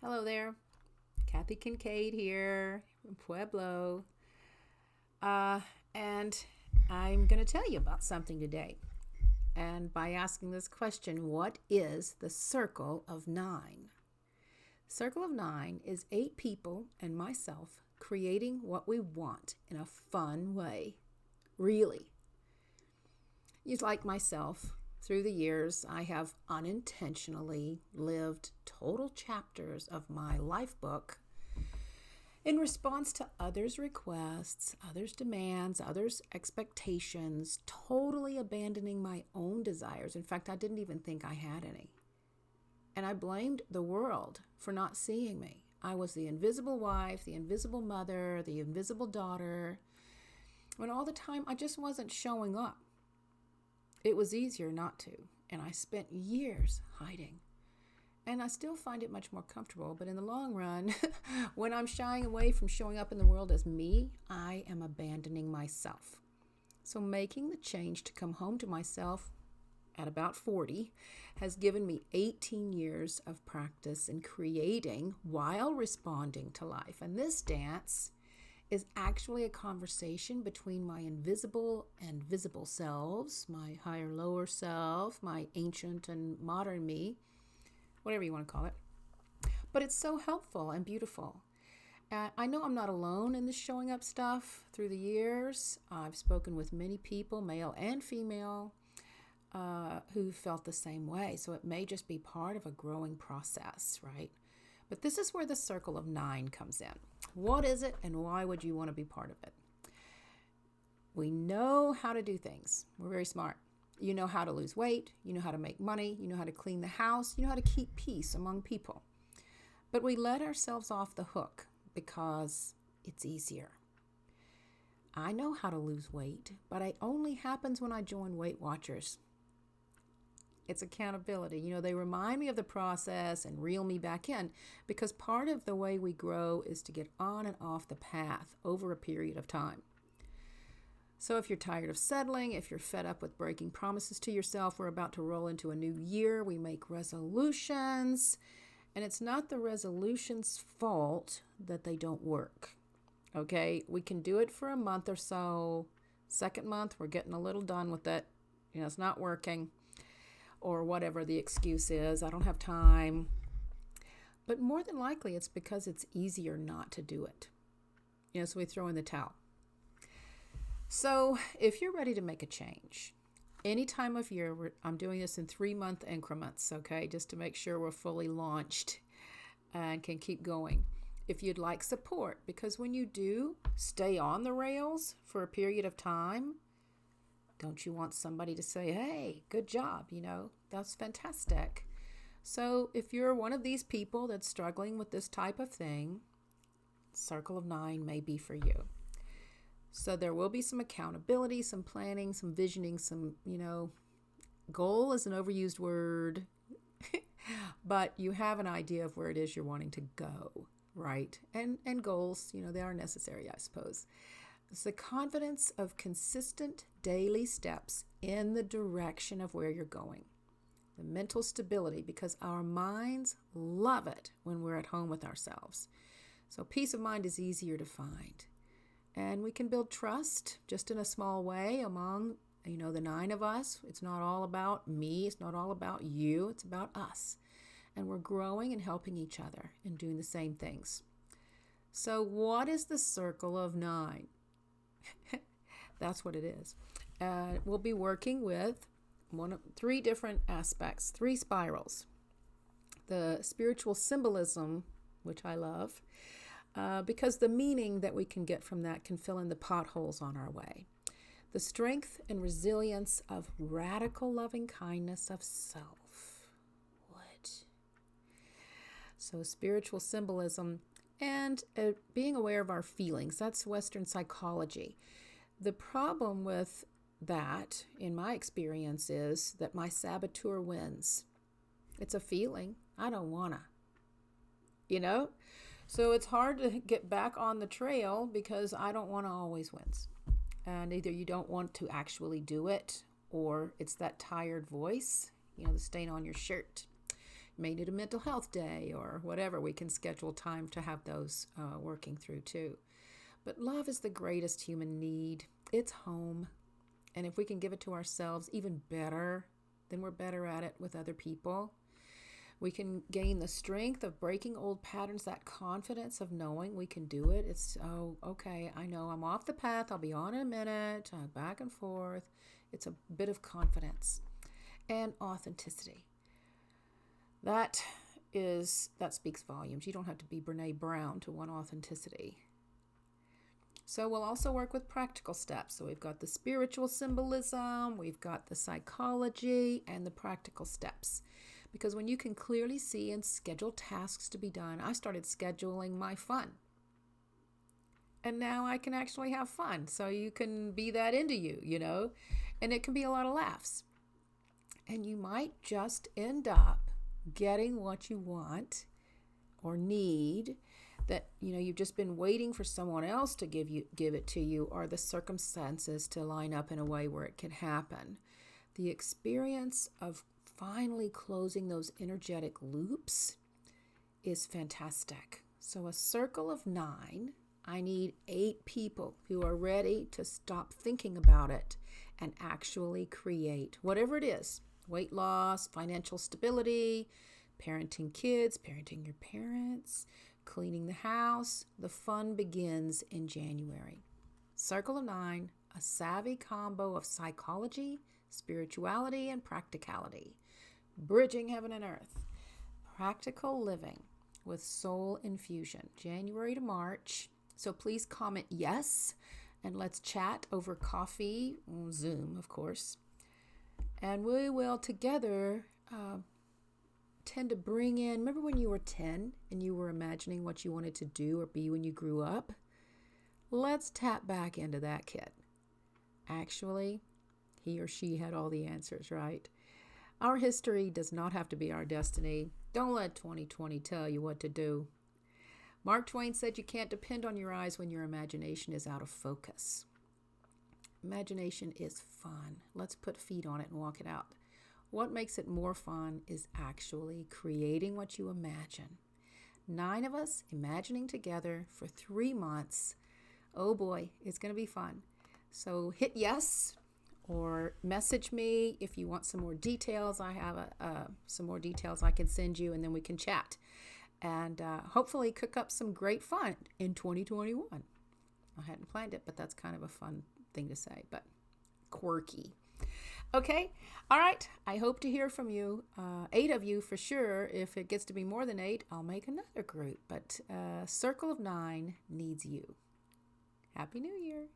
Hello there, Kathy Kincaid here from Pueblo. And I'm going to tell you about something today. And by asking this question, what is the circle of nine? Circle of nine is 8 people and myself creating what we want in a fun way. Really. Just like myself, through the years, I have unintentionally lived total chapters of my life book in response to others' requests, others' demands, others' expectations, totally abandoning my own desires. In fact, I didn't even think I had any. And I blamed the world for not seeing me. I was the invisible wife, the invisible mother, the invisible daughter, when all the time I just wasn't showing up. It was easier not to, and I spent years hiding. And I still find it much more comfortable, but in the long run, when I'm shying away from showing up in the world as me, I am abandoning myself. So making the change to come home to myself at about 40 has given me 18 years of practice in creating while responding to life. And this dance is actually a conversation between my invisible and visible selves, my higher lower self, my ancient and modern me, whatever you want to call it. But it's so helpful and beautiful. I know I'm not alone in this showing up stuff through the years. I've spoken with many people, male and female, who felt the same way. So it may just be part of a growing process, right? But this is where the circle of nine comes in. What is it and why would you want to be part of it? We know how to do things. We're very smart. You know how to lose weight. You know how to make money. You know how to clean the house. You know how to keep peace among people. But we let ourselves off the hook because it's easier. I know how to lose weight, but it only happens when I join Weight Watchers. It's accountability. They remind me of the process and reel me back in because part of the way we grow is to get on and off the path over a period of time. So if you're tired of settling, if you're fed up with breaking promises to yourself, we're about to roll into a new year. We make resolutions, and it's not the resolution's fault that they don't work. Okay, we can do it for a month or so. Second month, we're getting a little done with it. It's not working. Or whatever the excuse is, I don't have time. But more than likely, it's because it's easier not to do it. So we throw in the towel. So if you're ready to make a change, any time of year, I'm doing this in 3-month increments, okay, just to make sure we're fully launched and can keep going. If you'd like support, because when you do stay on the rails for a period of time, don't you want somebody to say, hey, good job, that's fantastic. So if you're one of these people that's struggling with this type of thing, Circle of Nine may be for you. So there will be some accountability, some planning, some visioning, some, goal is an overused word, but you have an idea of where it is you're wanting to go, right? And goals, they are necessary, I suppose. It's the confidence of consistent daily steps in the direction of where you're going. The mental stability, because our minds love it when we're at home with ourselves. So peace of mind is easier to find. And we can build trust just in a small way among, the 9 of us. It's not all about me. It's not all about you. It's about us. And we're growing and helping each other and doing the same things. So what is the Circle of Nine? That's what it is. We'll be working with 3 different aspects, 3 spirals. The spiritual symbolism, which I love, because the meaning that we can get from that can fill in the potholes on our way. The strength and resilience of radical loving kindness of self. What? So spiritual symbolism and being aware of our feelings. That's Western psychology. The problem with that, in my experience, is that my saboteur wins. It's a feeling. I don't wanna. So it's hard to get back on the trail because I don't wanna always wins. And either you don't want to actually do it, or it's that tired voice, the stain on your shirt. may need a mental health day or whatever. We can schedule time to have those working through too. But love is the greatest human need. It's home. And if we can give it to ourselves, even better, then we're better at it with other people. We can gain the strength of breaking old patterns, that confidence of knowing we can do it. It's, oh, okay, I know I'm off the path. I'll be on in a minute, back and forth. It's a bit of confidence and authenticity. That speaks volumes. You don't have to be Brene Brown to want authenticity. So we'll also work with practical steps. So we've got the spiritual symbolism, we've got the psychology, and the practical steps. Because when you can clearly see and schedule tasks to be done, I started scheduling my fun. And now I can actually have fun. So you can be that into you, and it can be a lot of laughs. And you might just end up getting what you want or need, that you've just been waiting for someone else to give it to you, or the circumstances to line up in a way where it can happen. The experience of finally closing those energetic loops is fantastic. So a circle of 9, I need 8 people who are ready to stop thinking about it and actually create whatever it is. Weight loss, financial stability, parenting kids, parenting your parents, cleaning the house. The fun begins in January. Circle of 9, a savvy combo of psychology, spirituality, and practicality. Bridging heaven and earth. Practical living with soul infusion. January to March. So please comment yes, and let's chat over coffee, Zoom, of course. And we will together tend to bring in, remember when you were 10 and you were imagining what you wanted to do or be when you grew up? Let's tap back into that kid. Actually, he or she had all the answers, right? Our history does not have to be our destiny. Don't let 2020 tell you what to do. Mark Twain said you can't depend on your eyes when your imagination is out of focus. Imagination is fun. Let's put feet on it and walk it out. What makes it more fun is actually creating what you imagine. 9 of us imagining together for 3 months. Oh boy, it's going to be fun. So hit yes or message me if you want some more details. I have some more details I can send you, and then we can chat. And hopefully cook up some great fun in 2021. I hadn't planned it, but that's kind of a fun thing to say, but quirky. Okay, all right. I hope to hear from you. 8 of you for sure. If it gets to be more than 8, I'll make another group. But Circle of 9 needs you. Happy New Year.